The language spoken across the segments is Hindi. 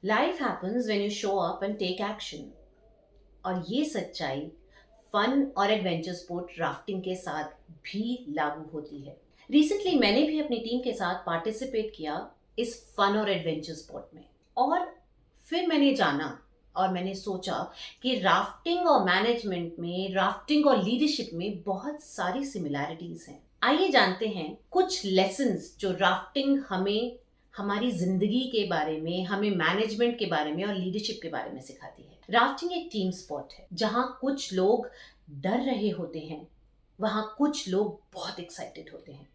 Life happens when you show up and take action. और ये सच्चाई फन और एडवेंचर स्पोर्ट राफ्टिंग के साथ भी लागू होती है। रिसेंटली मैंने भी अपनी टीम के साथ पार्टिसिपेट किया इस फन और एडवेंचर स्पोर्ट में। और फिर मैंने जाना और मैंने सोचा कि राफ्टिंग और मैनेजमेंट में, राफ्टिंग और लीडरशिप में बहुत सारी सिमिलैरिटीज हैं। आइए जानते हैं कुछ लेसन्स जो राफ्टिंग हमें हमारी जिंदगी के बारे में, हमें मैनेजमेंट के बारे में और लीडरशिप के बारे में सिखाती है। राफ्टिंग एक टीम स्पोर्ट है जहां कुछ लोग डर रहे होते हैं, वहां कुछ लोग बहुत एक्साइटेड होते हैं।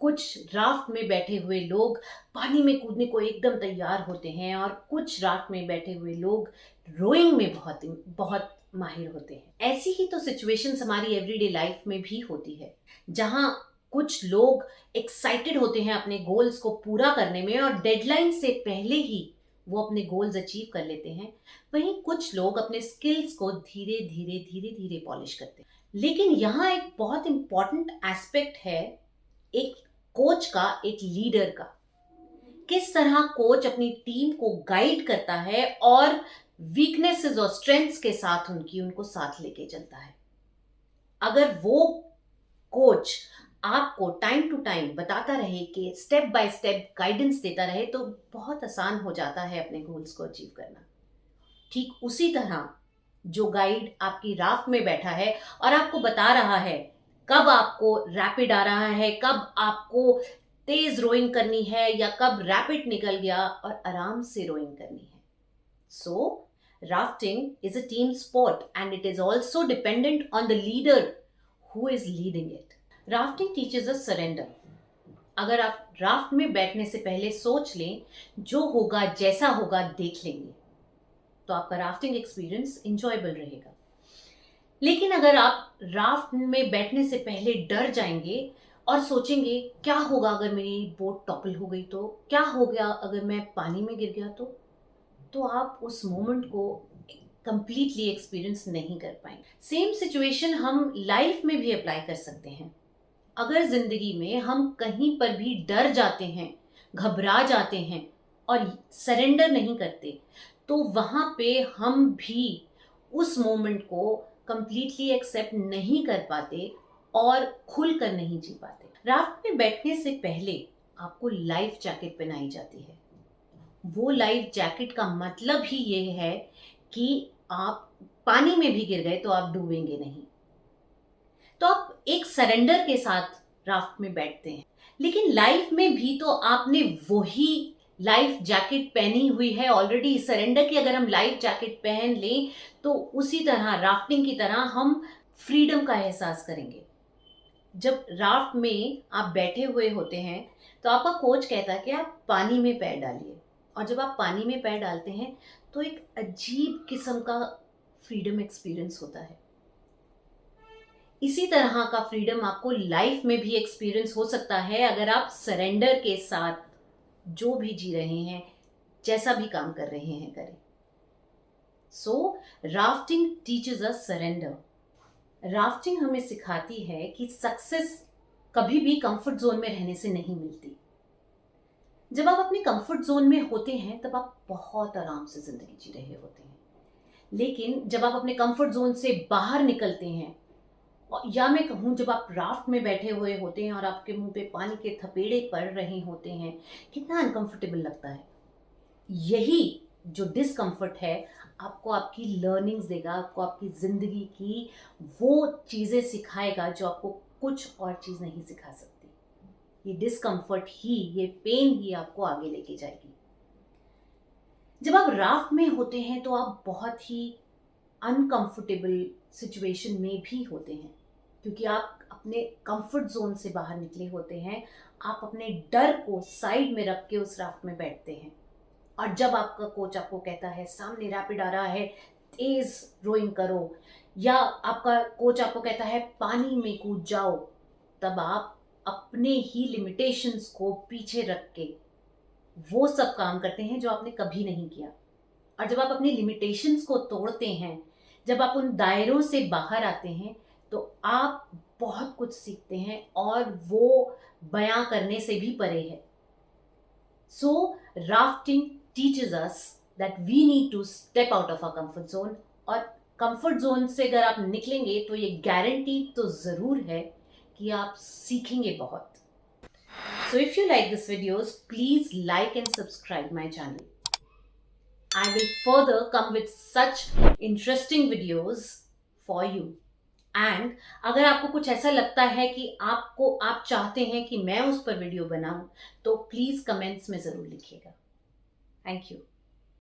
कुछ राफ्ट में बैठे हुए लोग पानी में कूदने को एकदम तैयार होते हैं और कुछ राफ्ट में बैठे हुए लोग रोइंग में बहुत बहुत माहिर होते हैं। ऐसी ही तो सिचुएशंस हमारी एवरीडे लाइफ में भी होती है, जहां कुछ लोग एक्साइटेड होते हैं अपने गोल्स को पूरा करने में और डेडलाइन से पहले ही वो अपने गोल्स अचीव कर लेते हैं। वहीं कुछ लोग अपने स्किल्स को धीरे धीरे धीरे धीरे पॉलिश करते हैं। लेकिन यहाँ एक बहुत इंपॉर्टेंट एस्पेक्ट है, एक कोच का, एक लीडर का। किस तरह कोच अपनी टीम को गाइड करता है और वीकनेसेस और स्ट्रेंथ्स के साथ उनको साथ लेके चलता है। अगर वो कोच आपको टाइम टू टाइम बताता रहे, कि स्टेप बाय स्टेप गाइडेंस देता रहे, तो बहुत आसान हो जाता है अपने गोल्स को अचीव करना। ठीक उसी तरह जो गाइड आपकी राफ्ट में बैठा है और आपको बता रहा है कब आपको रैपिड आ रहा है, कब आपको तेज रोइंग करनी है या कब रैपिड निकल गया और आराम से रोइंग करनी है। So rafting is a team sport and it is also dependent on the leader who is leading it. Rafting teaches us surrender. अगर आप राफ्ट में बैठने से पहले सोच लें, जो होगा जैसा होगा देख लेंगे, तो आपका राफ्टिंग एक्सपीरियंस इंजॉयबल रहेगा। लेकिन अगर आप राफ्ट में बैठने से पहले डर जाएंगे और सोचेंगे क्या होगा अगर मेरी बोट टॉपल हो गई, तो क्या हो गया अगर मैं पानी में गिर गया, तो आप उस मोमेंट को कंप्लीटली एक्सपीरियंस नहीं कर पाएंगे। सेम सिचुएशन हम लाइफ में भी अप्लाई कर सकते हैं। अगर जिंदगी में हम कहीं पर भी डर जाते हैं, घबरा जाते हैं और सरेंडर नहीं करते, तो वहां पे हम भी उस मोमेंट को कंप्लीटली एक्सेप्ट नहीं कर पाते और खुलकर नहीं जी पाते। राफ्ट में बैठने से पहले आपको लाइफ जैकेट पहनाई जाती है। वो लाइफ जैकेट का मतलब ही ये है कि आप पानी में भी गिर गए तो आप डूबेंगे नहीं। तो आप एक सरेंडर के साथ राफ्ट में बैठते हैं। लेकिन लाइफ में भी तो आपने वही लाइफ जैकेट पहनी हुई है ऑलरेडी। सरेंडर की अगर हम लाइफ जैकेट पहन लें तो उसी तरह राफ्टिंग की तरह हम फ्रीडम का एहसास करेंगे। जब राफ्ट में आप बैठे हुए होते हैं तो आपका कोच कहता है कि आप पानी में पैर डालिए, और जब आप पानी में पैर डालते हैं तो एक अजीब किस्म का फ्रीडम एक्सपीरियंस होता है। इसी तरह का फ्रीडम आपको लाइफ में भी एक्सपीरियंस हो सकता है अगर आप सरेंडर के साथ जो भी जी रहे हैं, जैसा भी काम कर रहे हैं, करें। So rafting teaches us surrender. Rafting हमें सिखाती है कि सक्सेस कभी भी कंफर्ट जोन में रहने से नहीं मिलती। जब आप अपने कंफर्ट जोन में होते हैं तब आप बहुत आराम से जिंदगी जी रहे होते हैं। लेकिन जब आप अपने कंफर्ट जोन से बाहर निकलते हैं, या मैं कहूँ जब आप राफ्ट में बैठे हुए होते हैं और आपके मुंह पे पानी के थपेड़े पड़ रहे होते हैं, कितना अनकंफर्टेबल लगता है। यही जो डिस्कंफर्ट है आपको आपकी लर्निंग्स देगा, आपको आपकी जिंदगी की वो चीजें सिखाएगा जो आपको कुछ और चीज नहीं सिखा सकती। ये डिस्कंफर्ट ही, ये पेन ही आपको आगे लेके जाएगी। जब आप राफ्ट में होते हैं तो आप बहुत ही अनकंफर्टेबल सिचुएशन में भी होते हैं, क्योंकि आप अपने कंफर्ट जोन से बाहर निकले होते हैं। आप अपने डर को साइड में रख के उस राफ्ट में बैठते हैं। और जब आपका कोच आपको कहता है सामने रैपिड आ रहा है, तेज रोइंग करो, या आपका कोच आपको कहता है पानी में कूद जाओ, तब आप अपने ही लिमिटेशंस को पीछे रख के वो सब काम करते हैं जो आपने कभी नहीं किया। और जब आप अपनी लिमिटेशंस को तोड़ते हैं, जब आप उन दायरों से बाहर आते हैं, तो आप बहुत कुछ सीखते हैं और वो बयां करने से भी परे है। So rafting teaches us that we need to step out of our comfort zone. और कंफर्ट जोन से अगर आप निकलेंगे तो ये गारंटी तो ज़रूर है कि आप सीखेंगे बहुत. So if you like this videos, please like and subscribe my channel. I will further come with such interesting videos for you. And अगर आपको कुछ ऐसा लगता है कि आप चाहते हैं कि मैं उस पर वीडियो बनाऊं तो प्लीज कमेंट्स में जरूर लिखिएगा. Thank you.